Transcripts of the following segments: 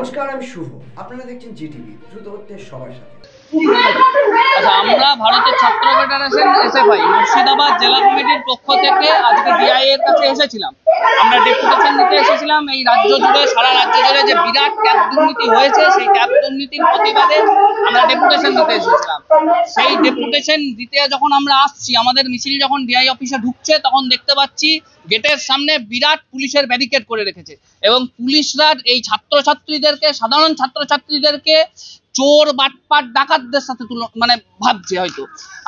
নমস্কার, আমি শুভ। আপনারা দেখছেন জিটিভি, দ্রুত হচ্ছে সবার সাথে। আচ্ছা, আমরা ভারতের ছাত্র ফেডারেশন এসএফআই মুর্শিদাবাদ জেলা কমিটির পক্ষ থেকে আজকে ডিআই এর কাছে এসেছিলাম। আমরা ডেপুটেশন নিতে এসেছিলাম। এই রাজ্য জুড়ে, সারা রাজ্য জুড়ে যে বিরাট ট্যাব দুর্নীতি হয়েছে, সেই ট্যাব দুর্নীতির প্রতিবাদে আমরা ডেপুটেশন দিতে এসেছিলাম। সেই ডেপুটেশন দিতে যখন আমরা আসছি, আমাদের মিছিল যখন ডিআই অফিসে ঢুকছে, তখন দেখতে পাচ্ছি গেটের সামনে বিরাট পুলিশের ব্যারিকেড করে রেখেছে এবং পুলিশরা এই ছাত্রছাত্রীদেরকে, সাধারণ ছাত্রছাত্রীদেরকে চোর, বাটপাট, ডাকাতদের সাথে ভাবছে। হয়তো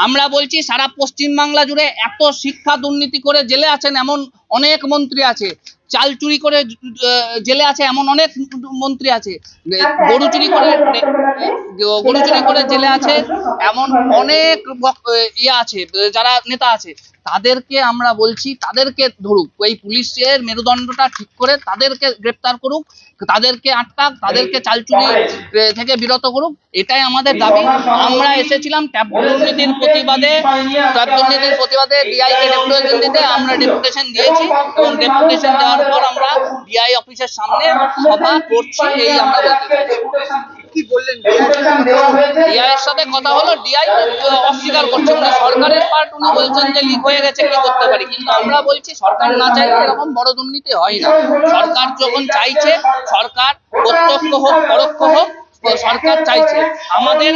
আমরা বলছি, সারা পশ্চিমবাংলা জুড়ে এত শিক্ষা দুর্নীতি করে জেলে আছেন এমন অনেক মন্ত্রী আছে, চাল চুরি করে জেলে আছে এমন অনেক মন্ত্রী আছে, গরু চুরি করে জেলে আছে এমন অনেক আছে, যারা নেতা আছে। তাদেরকে আমরা বলছি, তাদেরকে ধরুক, এই পুলিশের মেরুদণ্ডটা ঠিক করে তাদেরকে গ্রেপ্তার করুক, তাদেরকে আটকাক, তাদেরকে চালচুরি থেকে বিরত করুক। এটাই আমাদের দাবি। আমরা এসেছিলাম ট্যাব দুর্নীতির প্রতিবাদে ডিআই কে ডেপুটেশন দিতে। আমরা ডেপুটেশন দিয়েছি এবং ডেপুটেশন দেওয়ার পর আমরা ডিআই অফিসের সামনে সভা করছি। এই আমরা বলতে কি বললেন? ডিআই এর সাথে কথা হলো, ডিআই অস্বীকার করছে, সরকারের পার্ট উনি বলছেন যে লিক হয়ে গেছে, কি করতে পারি। কিন্তু আমরা বলছি, সরকার না চাইলে এরকম বড় দুর্নীতি হয় না। সরকার যখন চাইছে, সরকার প্রত্যক্ষ হোক পরোক্ষ হোক, সরকার চাইছে। আমাদের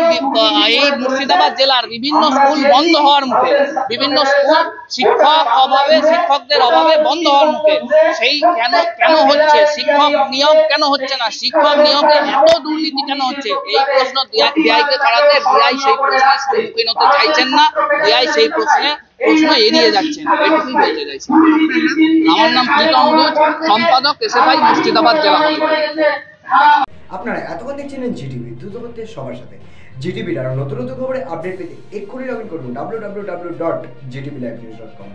এই মুর্শিদাবাদ জেলার বিভিন্ন স্কুল বন্ধ হওয়ার মুখে, বিভিন্ন স্কুল শিক্ষকদের অভাবে বন্ধ হওয়ার মুখে। সেই কেন হচ্ছে? শিক্ষক নিয়োগ কেন হচ্ছে না? শিক্ষক নিয়োগে এত দুর্নীতি কেন হচ্ছে? এই প্রশ্ন ডিআইকে করাতে ডিআই সেই প্রশ্নের সম্মুখীন হতে চাইছেন না। ডিআই সেই প্রশ্ন এড়িয়ে যাচ্ছেন। এটুকুই বলতে চাইছি। আমার নাম প্রীতম ঘোষ, সম্পাদক এসএফআই মুর্শিদাবাদ জেলা কমিটি। আপনারা এতক্ষণ দেখছিলেন জিটিভি, দ্রুত হচ্ছে সবার সাথে। জিটিভির আরো নতুন নতুন খবরে আপডেট পেতে এক্ষুনি লগ ইন করুন www.gtblivenews.com।